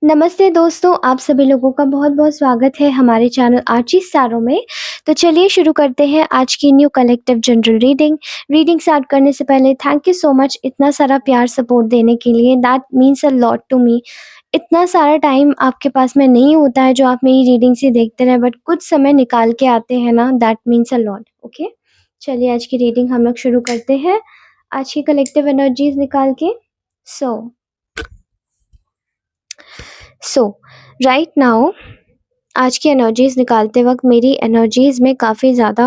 नमस्ते दोस्तों, आप सभी लोगों का बहुत-बहुत स्वागत है हमारे चैनल आर्ची स्टारों में। तो चलिए शुरू करते हैं आज की new collective general reading. Reading start करने से पहले थैंक यू सो मच इतना सारा प्यार सपोर्ट देने के लिए, that means a lot to me. इतना सारा टाइम आपके पास में नहीं होता है जो आप मेरी रीडिंग्स ही देखते रहें, बट कुछ समय निकाल के आते हैं ना, that means a lot. Okay, चलिए आज की रीडिंग हम लोग शुरू करते हैं आज की कलेक्टिव एनर्जीज निकाल के। सो सो राइट नाउ आज की एनर्जीज निकालते वक्त मेरी एनर्जीज में काफ़ी ज़्यादा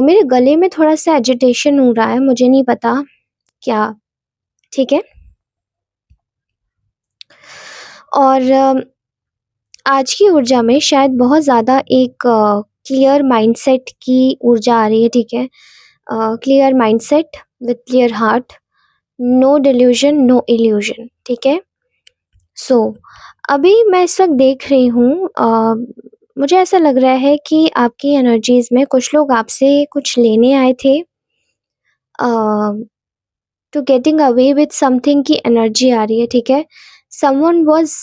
मेरे गले में थोड़ा सा एजिटेशन हो रहा है, मुझे नहीं पता क्या। ठीक है। और आज की ऊर्जा में शायद बहुत ज़्यादा एक क्लियर माइंडसेट की ऊर्जा आ रही है। ठीक है, clear mindset with clear heart, no delusion no illusion. ठीक है। सो अभी मैं इस वक्त देख रही हूँ, मुझे ऐसा लग रहा है कि आपकी एनर्जीज में कुछ लोग आपसे कुछ लेने आए थे, to getting away with something की एनर्जी आ रही है। ठीक है, someone was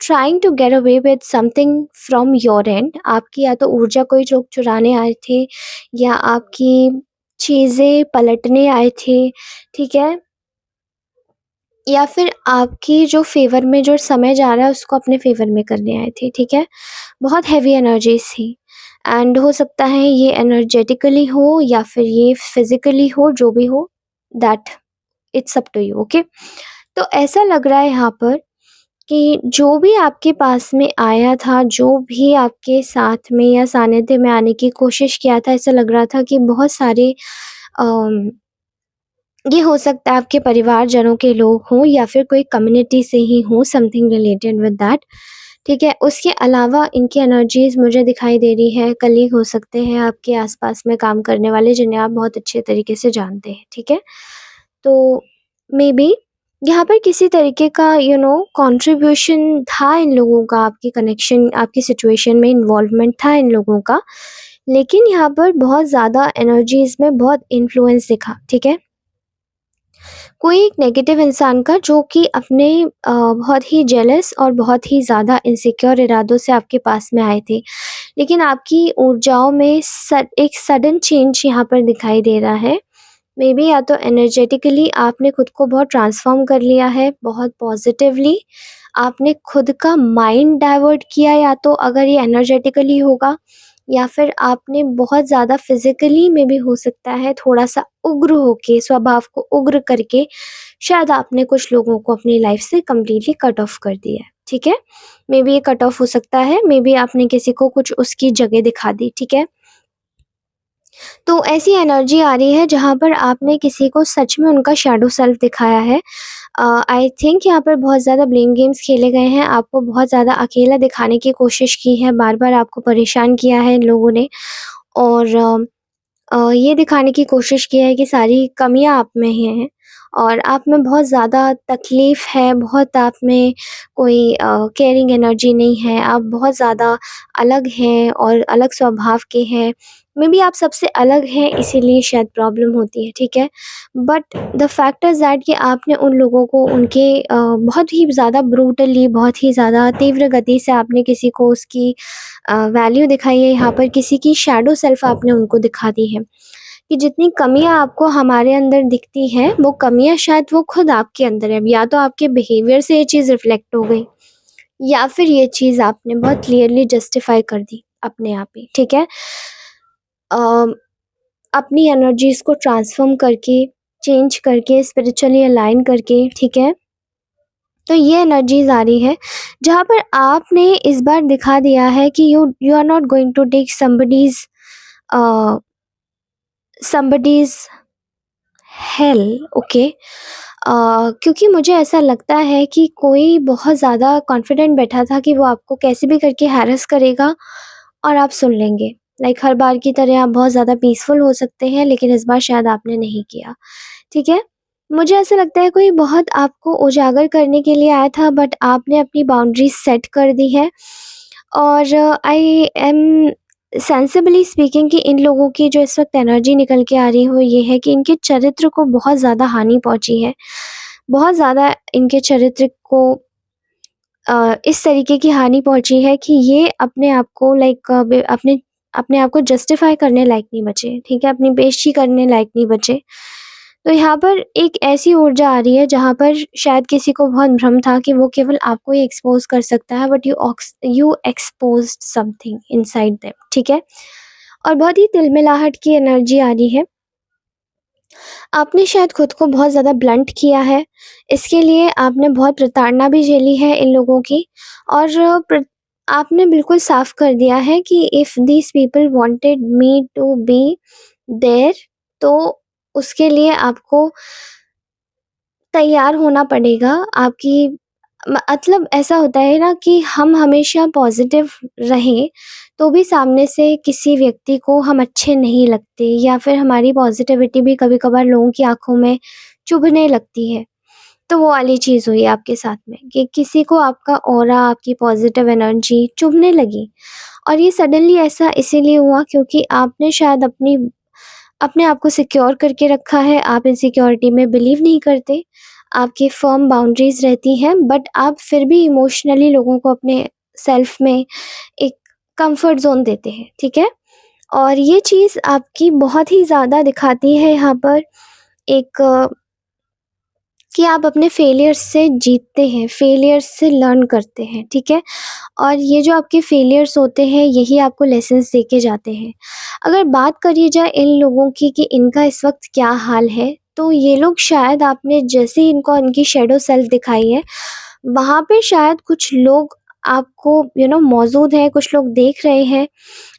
trying to get away with something from your end. आपकी या तो ऊर्जा कोई लोग चुराने आए थे, या आपकी चीज़ें पलटने आए थे। ठीक है, या फिर आपकी जो फेवर में जो समय जा रहा है उसको अपने फेवर में करने आए थे। ठीक है, बहुत हैवी एनर्जीज थी, एंड हो सकता है ये एनर्जेटिकली हो या फिर ये फिजिकली हो, जो भी हो, that it's up to you. Okay, तो ऐसा लग रहा है यहाँ पर कि जो भी आपके पास में आया था, जो भी आपके साथ में या सानिध्य में आने की कोशिश किया था, ऐसा लग रहा था कि बहुत सारे अम, ये हो सकता है आपके परिवारजनों के लोग हों या फिर कोई कम्युनिटी से ही हों, समथिंग रिलेटेड विद दैट। ठीक है, उसके अलावा इनकी एनर्जीज मुझे दिखाई दे रही है, कलीग हो सकते हैं आपके आसपास में काम करने वाले जिन्हें आप बहुत अच्छे तरीके से जानते हैं। ठीक है, तो मे बी यहाँ पर किसी तरीके का कंट्रीब्यूशन था इन लोगों का, आपकी कनेक्शन, आपकी सिचुएशन में इन्वॉल्वमेंट था इन लोगों का, लेकिन यहाँ पर बहुत ज़्यादा एनर्जीज में बहुत इन्फ्लुएंस दिखा। ठीक है, कोई एक नेगेटिव इंसान का जो कि अपने बहुत ही जेलस और बहुत ही ज़्यादा इनसिक्योर इरादों से आपके पास में आए थे, लेकिन आपकी ऊर्जाओं में एक सडन चेंज यहाँ पर दिखाई दे रहा है। मे बी या तो एनर्जेटिकली आपने खुद को बहुत ट्रांसफॉर्म कर लिया है, बहुत पॉजिटिवली आपने खुद का माइंड डाइवर्ट किया, या तो अगर ये एनर्जेटिकली होगा, या फिर आपने बहुत ज़्यादा फिजिकली में भी हो सकता है, थोड़ा सा उग्र होके, स्वभाव को उग्र करके शायद आपने कुछ लोगों को अपनी लाइफ से कम्प्लीटली कट ऑफ कर दिया है। ठीक है, मे बी ये कट ऑफ हो सकता है, मे बी आपने किसी को कुछ उसकी जगह दिखा दी। ठीक है, तो ऐसी एनर्जी आ रही है जहाँ पर आपने किसी को सच में उनका शैडो सेल्फ दिखाया है। आई थिंक यहाँ पर बहुत ज़्यादा ब्लेम गेम्स खेले गए हैं, आपको बहुत ज़्यादा अकेला दिखाने की कोशिश की है, बार बार आपको परेशान किया है इन लोगों ने, और ये दिखाने की कोशिश की है कि सारी कमियां आप में ही हैं, और आप में बहुत ज़्यादा तकलीफ़ है, बहुत आप में कोई केयरिंग एनर्जी नहीं है, आप बहुत ज़्यादा अलग हैं और अलग स्वभाव के हैं। मे बी आप सबसे अलग हैं, इसीलिए शायद प्रॉब्लम होती है। ठीक है, but the fact is that कि आपने उन लोगों को उनके बहुत ही ज़्यादा ब्रूटली, बहुत ही ज़्यादा तीव्र गति से आपने किसी को उसकी वैल्यू दिखाई है। यहाँ पर किसी की शैडो सेल्फ आपने उनको दिखा दी है, कि जितनी कमियाँ आपको हमारे अंदर दिखती हैं, वो कमियाँ शायद वो खुद आपके अंदर है। या तो आपके बिहेवियर से ये चीज़ रिफ्लेक्ट हो गई, या फिर ये चीज़ आपने बहुत क्लियरली जस्टिफाई कर दी अपने आप ही। ठीक है, अ, अपनी एनर्जीज़ को ट्रांसफ़ॉर्म करके, चेंज करके, स्पिरिचुअली अलाइन करके। ठीक है, तो ये एनर्जीज़ आ रही है जहाँ पर आपने इस बार दिखा दिया है कि you you are not going to take somebody's hell. Okay, क्योंकि मुझे ऐसा लगता है कि कोई बहुत ज़्यादा कॉन्फिडेंट बैठा था कि वो आपको कैसे भी करके हैरेस करेगा और आप सुन लेंगे। लाइक हर बार की तरह आप बहुत ज़्यादा पीसफुल हो सकते हैं, लेकिन इस बार शायद आपने नहीं किया। ठीक है, मुझे ऐसा लगता है कोई बहुत आपको उजागर करने के लिए आया था, बट आपने अपनी बाउंड्रीज सेट कर दी है। और आई एम सेंसिबली स्पीकिंग कि इन लोगों की जो इस वक्त एनर्जी निकल के आ रही हो, ये है कि इनके चरित्र को बहुत ज़्यादा हानि पहुंची है, बहुत ज़्यादा इनके चरित्र को इस तरीके की हानि पहुँची है कि ये अपने आप को लाइक अपने अपने आप को जस्टिफ़ाई करने लायक नहीं बचे, ठीक है? अपनी बेइज़्ज़ती करने लायक नहीं बचे। तो यहाँ पर एक ऐसी ऊर्जा आ रही है जहाँ पर शायद किसी को बहुत भ्रम था कि वो केवल आपको ही एक्सपोज़ कर सकता है, but you exposed something inside them, ठीक है? और बहुत ही तिलमिलाहट की एनर्जी आ रही है। आपने शायद खुद को बहुत ज़्यादा ब्लंट किया है, इसके लिए आपने बहुत प्रताड़ना भी झेली है इन लोगों की, और आपने बिल्कुल साफ़ कर दिया है कि if these people wanted me to be there, तो उसके लिए आपको तैयार होना पड़ेगा। आपकी मतलब ऐसा होता है ना कि हम हमेशा पॉज़िटिव रहें, तो भी सामने से किसी व्यक्ति को हम अच्छे नहीं लगते, या फिर हमारी पॉज़िटिविटी भी कभी-कभार लोगों की आँखों में चुभने लगती है। तो वो वाली चीज़ हुई आपके साथ में कि किसी को आपका ऑरा, आपकी पॉज़िटिव एनर्जी चुभने लगी, और ये सडनली ऐसा इसीलिए हुआ क्योंकि आपने शायद अपने आप को सिक्योर करके रखा है, आप इनसिक्योरिटी में बिलीव नहीं करते, आपकी फ़र्म बाउंड्रीज़ रहती हैं, बट आप फिर भी इमोशनली लोगों को अपने सेल्फ में एक कम्फ़र्ट ज़ोन देते हैं, ठीक है? और ये चीज़ आपकी बहुत ही ज़्यादा दिखाती है यहाँ पर एक कि आप अपने फेलियर्स से जीतते हैं, फेलियर्स से लर्न करते हैं, ठीक है? और ये जो आपके फेलियर्स होते हैं, यही आपको लेसन्स दे के जाते हैं। अगर बात करी जाए इन लोगों की कि इनका इस वक़्त क्या हाल है, तो ये लोग शायद आपने जैसे ही इनको इनकी शैडो सेल्फ दिखाई है, वहाँ पे शायद कुछ लोग आपको मौजूद हैं, कुछ लोग देख रहे हैं,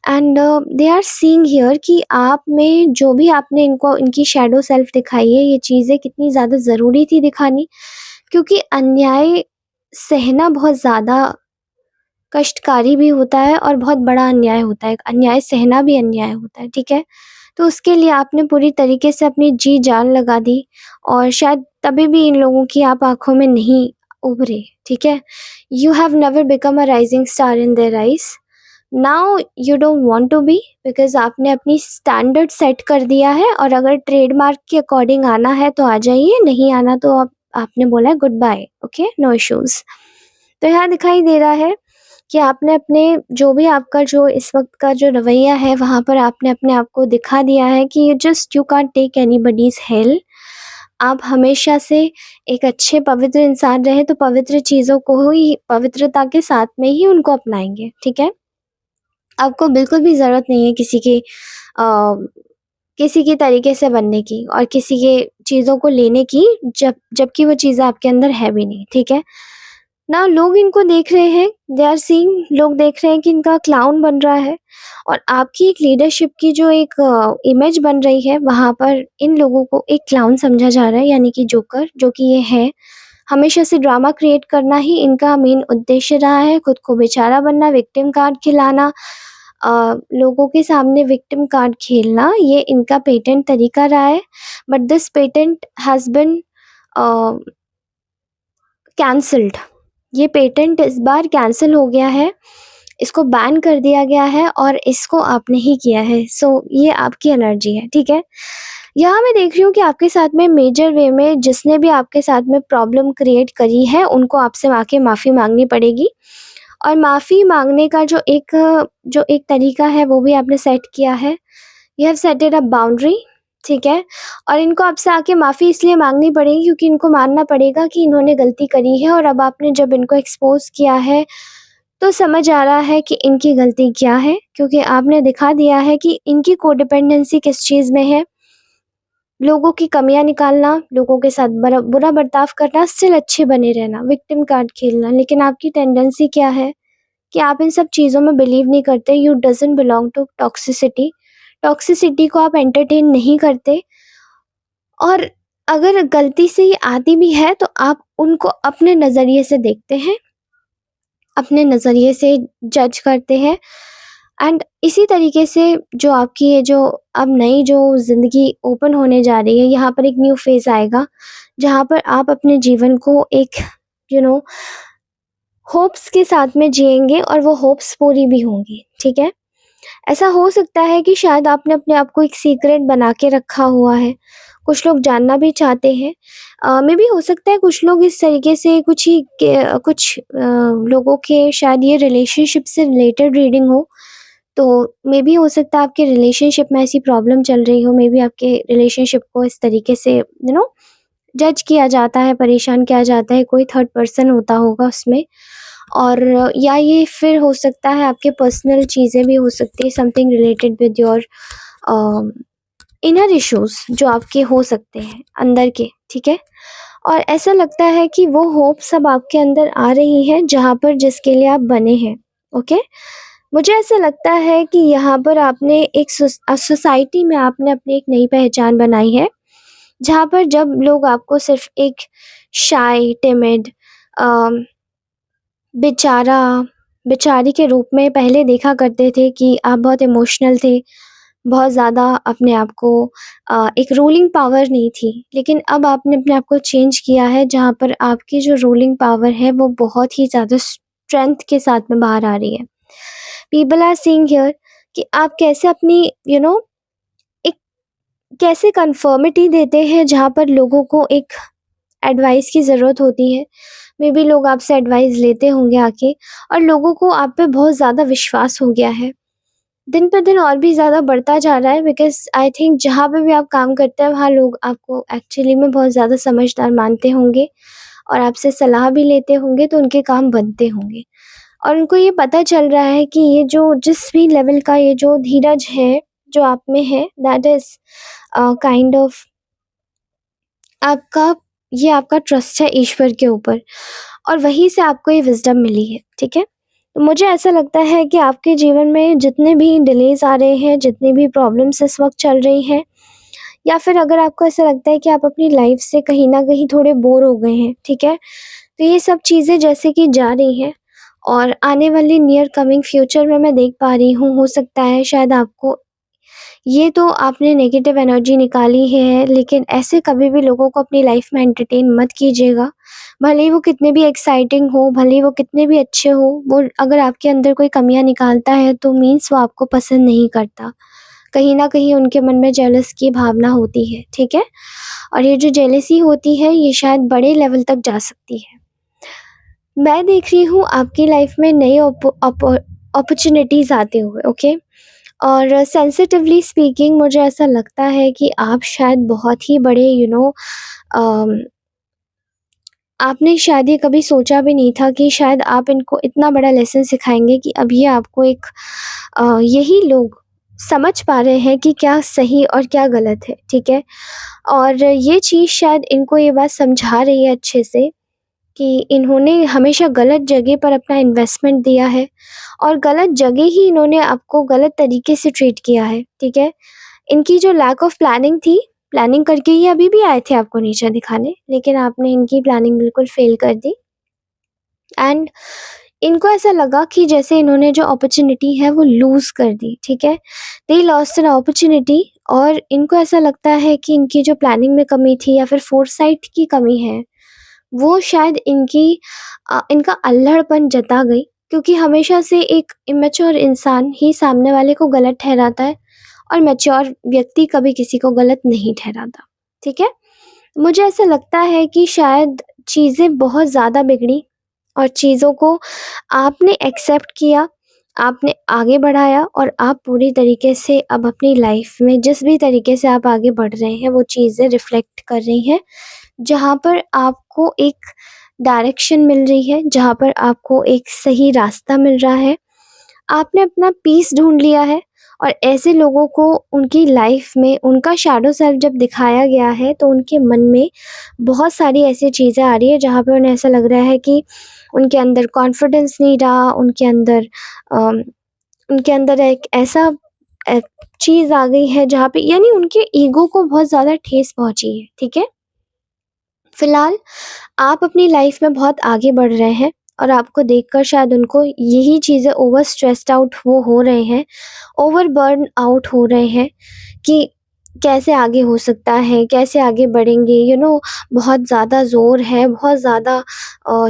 and they are seeing here कि आप में जो भी आपने इनको इनकी शैडो सेल्फ दिखाई है, ये चीज़ें कितनी ज़्यादा ज़रूरी थी दिखानी, क्योंकि अन्याय सहना बहुत ज़्यादा कष्टकारी भी होता है और बहुत बड़ा अन्याय होता है। अन्याय सहना भी अन्याय होता है, ठीक है? तो उसके लिए आपने पूरी तरीके से अपनी जी जान लगा दी, और शायद तभी भी इन लोगों की आप आँखों में नहीं उभरे, ठीक है? You have never become a rising star in their eyes. Now you don't want to be, because आपने अपनी स्टैंडर्ड सेट कर दिया है, और अगर ट्रेडमार्क के अकॉर्डिंग आना है तो आ जाइए, नहीं आना तो आपने बोला है goodbye, okay? No issues. तो यहाँ दिखाई दे रहा है कि आपने अपने जो भी आपका जो इस वक़्त का जो रवैया है, वहाँ पर आपने अपने आप को दिखा दिया है कि यू कांट टेक एनीबॉडीज़ हेल्प। आप हमेशा से एक अच्छे पवित्र इंसान रहें, तो पवित्र चीज़ों को ही पवित्रता के साथ में ही उनको अपनाएँगे, ठीक है? आपको बिल्कुल भी ज़रूरत नहीं है किसी की तरीके से बनने की, और किसी के चीज़ों को लेने की, जबकि वो चीज़ें आपके अंदर है भी नहीं, ठीक है? ना लोग इनको देख रहे हैं, दे आर सीइंग, लोग देख रहे हैं कि इनका क्लाउन बन रहा है, और आपकी एक लीडरशिप की जो एक इमेज बन रही है, वहाँ पर इन लोगों को एक क्लाउन समझा जा रहा है, यानी कि जोकर, जो कि ये है। हमेशा से ड्रामा क्रिएट करना ही इनका मेन उद्देश्य रहा है, खुद को बेचारा बनना, विक्टिम कार्ड खिलाना, लोगों के सामने विक्टिम कार्ड खेलना, ये इनका पेटेंट तरीका रहा है। But this patent has been cancelled. ये पेटेंट इस बार कैंसल हो गया है, इसको बैन कर दिया गया है, और इसको आपने ही किया है। सो ये आपकी एनर्जी है, ठीक है? यहाँ मैं देख रही हूँ कि आपके साथ में मेजर वे में जिसने भी आपके साथ में प्रॉब्लम क्रिएट करी है, उनको आपसे आके माफ़ी माँगनी पड़ेगी, और माफ़ी माँगने का जो एक तरीका है, वो भी आपने सेट किया है। You have settled a boundary, ठीक है? और इनको आपसे आके माफ़ी इसलिए माँगनी पड़ेगी क्योंकि इनको मानना पड़ेगा कि इन्होंने गलती करी है, और अब आपने जब इनको एक्सपोज़ किया है, तो समझ आ रहा है कि इनकी गलती क्या है, क्योंकि आपने दिखा दिया है कि इनकी कोडिपेंडेंसी किस चीज़ में है। लोगों की कमियाँ निकालना, लोगों के साथ बुरा बर्ताव करना, स्टिल अच्छे बने रहना, विक्टिम कार्ड खेलना। लेकिन आपकी टेंडेंसी क्या है कि आप इन सब चीज़ों में बिलीव नहीं करते, you doesn't belong to toxicity. Toxicity को आप एंटरटेन नहीं करते, और अगर गलती से ये आती भी है, तो आप उनको अपने नज़रिए से देखते हैं, अपने नज़रिए से जज करते हैं, एंड इसी तरीके से जो आपकी ये जो अब नई जो ज़िंदगी ओपन होने जा रही है, यहाँ पर एक न्यू फ़ेज़ आएगा, जहाँ पर आप अपने जीवन को एक यू नो होप्स के साथ में जिएँगे, और वो होप्स पूरी भी होंगी, ठीक है? ऐसा हो सकता है कि शायद आपने अपने आप को एक सीक्रेट बना के रखा हुआ है, कुछ लोग जानना भी चाहते हैं। मे बी हो सकता है कुछ लोग इस तरीके से कुछ लोगों के शायद ये रिलेशनशिप से रिलेटेड रीडिंग हो, तो मे बी हो सकता है आपके रिलेशनशिप में ऐसी प्रॉब्लम चल रही हो, मे बी आपके रिलेशनशिप को इस तरीके से जज किया जाता है, परेशान किया जाता है, कोई थर्ड पर्सन होता होगा उसमें। और या ये फिर हो सकता है आपके पर्सनल चीज़ें भी हो सकती है, something related with your inner issues जो आपके हो सकते हैं अंदर के, ठीक है? और ऐसा लगता है कि वो होप सब आपके अंदर आ रही है जहाँ पर जिसके लिए आप बने हैं, ओके? मुझे ऐसा लगता है कि यहाँ पर आपने एक सोसाइटी में आपने अपनी एक नई पहचान बनाई है, जहाँ पर जब लोग आपको सिर्फ़ एक शाय, टिमिड अ, बेचारा बेचारी के रूप में पहले देखा करते थे कि आप बहुत इमोशनल थे, बहुत ज़्यादा अपने आप को एक रूलिंग पावर नहीं थी। लेकिन अब आपने अपने आप को चेंज किया है जहाँ पर आपकी जो रूलिंग पावर है वो बहुत ही ज़्यादा स्ट्रेंथ के साथ में बाहर आ रही है। पीपल आर सीइंग हियर कि आप कैसे अपनी एक कैसे कन्फर्मिटी देते हैं जहाँ पर लोगों को एक एडवाइस की ज़रूरत होती है। मे बी लोग आपसे एडवाइस लेते होंगे आके, और लोगों को आप पे बहुत ज़्यादा विश्वास हो गया है। दिन पे दिन और भी ज़्यादा बढ़ता जा रहा है, बिकॉज़ आई थिंक जहाँ पे भी आप काम करते हैं वहाँ लोग आपको एक्चुअली में बहुत ज़्यादा समझदार मानते होंगे और आपसे सलाह भी लेते होंगे, तो उनके काम बनते होंगे। और उनको ये पता चल रहा है कि ये जो जिस भी लेवल का ये जो धीरज है, जो आप में है, दैट इज़ काइंड ऑफ आपका ये आपका ट्रस्ट है ईश्वर के ऊपर, और वहीं से आपको ये विज़डम मिली है, ठीक है? तो मुझे ऐसा लगता है कि आपके जीवन में जितने भी डिलेज़ आ रहे हैं, जितनी भी प्रॉब्लम्स इस वक़्त चल रही हैं, या फिर अगर आपको ऐसा लगता है कि आप अपनी लाइफ़ से कहीं न कहीं थोड़े बोर हो गए हैं, ठीक है? तो ये सब चीज़ें जैसे कि जा रही हैं, और आने वाले नियर कमिंग फ्यूचर में मैं देख पा रही हूँ, हो सकता है शायद आपको ये तो आपने नेगेटिव एनर्जी निकाली है, लेकिन ऐसे कभी भी लोगों को अपनी लाइफ में एंटरटेन मत कीजिएगा। भले ही वो कितने भी एक्साइटिंग हो, भले ही वो कितने भी अच्छे हो, वो अगर आपके अंदर कोई कमियाँ निकालता है तो मीन्स वो आपको पसंद नहीं करता। कहीं न कहीं उनके मन में जेलस की भावना होती है, ठीक है? और ये जो जेलसी होती है, ये शायद बड़े लेवल तक जा सकती है। मैं देख रही हूँ आपकी लाइफ में नए अपॉर्च्युनिटीज़ आते हुए, ओके? और सेंसिटिवली स्पीकिंग मुझे ऐसा लगता है कि आप शायद बहुत ही बड़े अम, आपने शायद ये कभी सोचा भी नहीं था कि शायद आप इनको इतना बड़ा लेसन सिखाएँगे कि अब ये आपको एक यही लोग समझ पा रहे हैं कि क्या सही और क्या गलत है, ठीक है? और ये चीज़ शायद इनको ये बात समझा रही है अच्छे से कि इन्होंने हमेशा गलत जगह पर अपना इन्वेस्टमेंट दिया है, और गलत जगह ही इन्होंने आपको गलत तरीके से ट्रीट किया है, ठीक है? इनकी जो लैक ऑफ प्लानिंग थी, प्लानिंग करके ही अभी भी आए थे आपको नीचे दिखाने, लेकिन आपने इनकी प्लानिंग बिल्कुल फ़ेल कर दी। एंड इनको ऐसा लगा कि जैसे इन्होंने जो अपॉर्च्युनिटी है वो लूज़ कर दी, ठीक है? दे लॉस्ट एन अपॉर्च्युनिटी, और इनको ऐसा लगता है कि इनकी जो प्लानिंग में कमी थी या फिर फोरसाइट की कमी है, वो शायद इनका अल्हड़पन जता गई, क्योंकि हमेशा से एक इमैच्योर इंसान ही सामने वाले को गलत ठहराता है, और मैच्योर व्यक्ति कभी किसी को गलत नहीं ठहराता, ठीक है? मुझे ऐसा लगता है कि शायद चीज़ें बहुत ज़्यादा बिगड़ी, और चीज़ों को आपने एक्सेप्ट किया, आपने आगे बढ़ाया, और आप पूरी तरीके से अब अपनी लाइफ में जिस भी तरीके से आप आगे बढ़ रहे हैं, वो चीज़ें रिफ्लेक्ट कर रही हैं, जहाँ पर आपको एक डायरेक्शन मिल रही है, जहाँ पर आपको एक सही रास्ता मिल रहा है। आपने अपना पीस ढूँढ लिया है, और ऐसे लोगों को उनकी लाइफ में उनका शैडो सेल्फ जब दिखाया गया है, तो उनके मन में बहुत सारी ऐसी चीज़ें आ रही है जहाँ पे उन्हें ऐसा लग रहा है कि उनके अंदर कॉन्फिडेंस नहीं रहा, अम, उनके अंदर एक ऐसा चीज़ आ गई है जहाँ पे यानी उनके ईगो को बहुत ज़्यादा ठेस पहुँची है, ठीक है? फिलहाल आप अपनी लाइफ में बहुत आगे बढ़ रहे हैं, और आपको देखकर शायद उनको यही चीज़ें ओवर स्ट्रेस्ड आउट वो हो रहे हैं, ओवर बर्न आउट हो रहे हैं कि कैसे आगे हो सकता है, कैसे आगे बढ़ेंगे, बहुत ज़्यादा ज़ोर है, बहुत ज़्यादा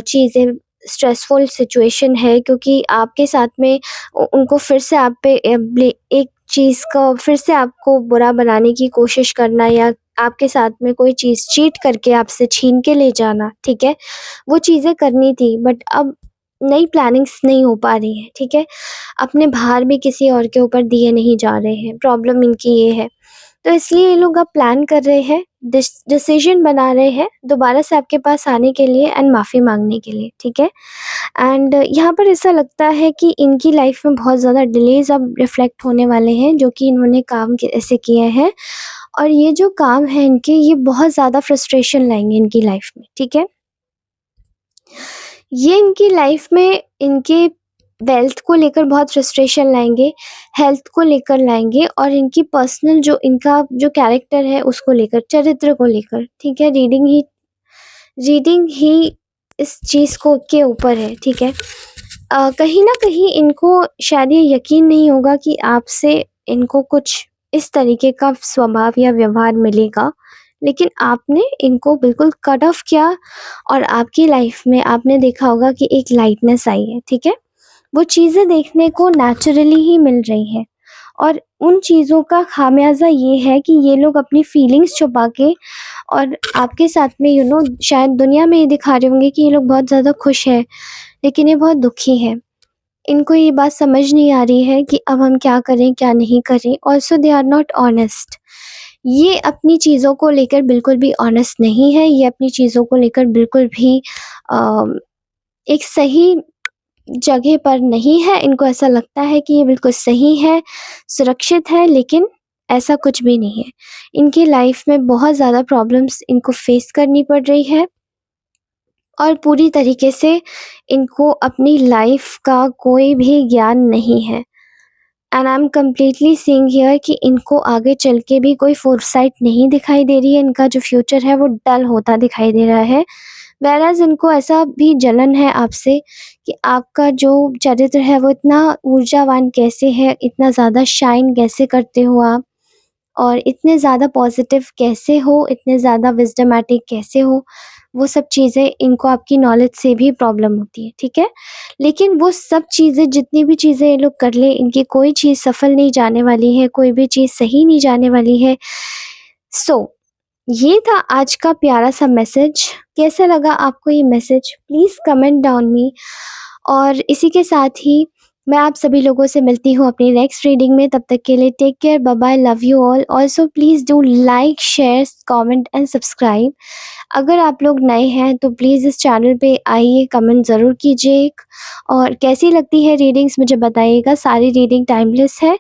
चीज़ें स्ट्रेसफुल सिचुएशन है, क्योंकि आपके साथ में उनको फिर से आप पे एक चीज़ का फिर से आपको बुरा बनाने की कोशिश करना, या आपके साथ में कोई चीज़ चीट करके आपसे छीन के ले जाना, ठीक है? वो चीज़ें करनी थी बट अब नई प्लानिंग्स नहीं हो पा रही हैं, ठीक है? अपने भार भी किसी और के ऊपर दिए नहीं जा रहे हैं, प्रॉब्लम इनकी ये है। तो इसलिए ये लोग अब प्लान कर रहे हैं, डिसीजन बना रहे हैं दोबारा से आपके पास आने के लिए एंड माफ़ी माँगने के लिए, ठीक है? एंड यहाँ पर ऐसा लगता है कि इनकी लाइफ में बहुत ज़्यादा डिलेज़ अब रिफ्लेक्ट होने वाले हैं, जो कि इन्होंने काम ऐसे किए हैं और ये जो काम है इनके, ये बहुत ज़्यादा फ्रस्ट्रेशन लाएँगे इनकी लाइफ में, ठीक है? ये इनकी लाइफ में इनके वेल्थ को लेकर बहुत फ्रस्ट्रेशन लाएँगे, हेल्थ को लेकर लाएँगे और इनकी पर्सनल जो इनका जो कैरेक्टर है उसको लेकर, चरित्र को लेकर, ठीक है? रीडिंग ही इस चीज़ को के ऊपर है, ठीक है? कहीं न कहीं इनको शायद ये यकीन नहीं होगा कि आपसे इनको कुछ इस तरीके का स्वभाव या व्यवहार मिलेगा, लेकिन आपने इनको बिल्कुल कट ऑफ किया और आपकी लाइफ में आपने देखा होगा कि एक लाइटनेस आई है, ठीक है? वो चीज़ें देखने को नेचुरली ही मिल रही हैं और उन चीज़ों का खामियाज़ा ये है कि ये लोग अपनी फीलिंग्स छुपा के और आपके साथ में शायद दुनिया में ये दिखा रहे होंगे कि ये लोग बहुत ज़्यादा खुश हैं, लेकिन ये बहुत दुखी हैं। इनको ये बात समझ नहीं आ रही है कि अब हम क्या करें, क्या नहीं करें। Also they are not honest. ये अपनी चीज़ों को लेकर बिल्कुल भी ऑनेस्ट नहीं है, ये अपनी चीज़ों को लेकर बिल्कुल भी अ, एक सही जगह पर नहीं है। इनको ऐसा लगता है कि ये बिल्कुल सही है, सुरक्षित है, लेकिन ऐसा कुछ भी नहीं है। इनकी लाइफ में बहुत ज़्यादा प्रॉब्लम्स इनको फेस करनी पड़ रही है और पूरी तरीके से इनको अपनी लाइफ का कोई भी ज्ञान नहीं है। And I am completely seeing here कि इनको आगे चल के भी कोई फोरसाइट नहीं दिखाई दे रही है। इनका जो फ्यूचर है वो डल होता दिखाई दे रहा है। व्हेयरएज़ इनको ऐसा भी जलन है आपसे कि आपका जो चरित्र है वो इतना ऊर्जावान कैसे है, इतना ज़्यादा शाइन कैसे करते हो आप और इतने ज़्यादा पॉजिटिव कैसे हो, इतने ज़्यादा विज़डमैटिक कैसे हो, वो सब चीज़ें इनको आपकी नॉलेज से भी प्रॉब्लम होती है, ठीक है? लेकिन वो सब चीज़ें, जितनी भी चीज़ें ये लोग कर लें, इनकी कोई चीज़ सफल नहीं जाने वाली है, कोई भी चीज़ सही नहीं जाने वाली है। सो ये था आज का प्यारा-सा मैसेज। कैसा लगा आपको ये मैसेज? प्लीज़ कमेंट डाउन मी और इसी के साथ ही मैं आप सभी लोगों से मिलती हूँ अपनी नेक्स्ट रीडिंग में। तब तक के लिए take care, bye bye, love you all. Also please do like, share, comment and subscribe. अगर आप लोग नए हैं तो प्लीज़ इस चैनल पे आइए, कमेंट ज़रूर कीजिए और कैसी लगती है रीडिंग्स मुझे बताइएगा। सारी रीडिंग टाइमलेस है।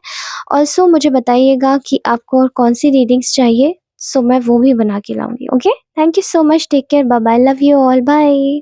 ऑल्सो मुझे बताइएगा कि आपको और कौन-सी रीडिंग्स चाहिए, सो मैं वो भी बना के लाऊँगी। Okay? Thank you so much, take care, bye bye, love you all, bye.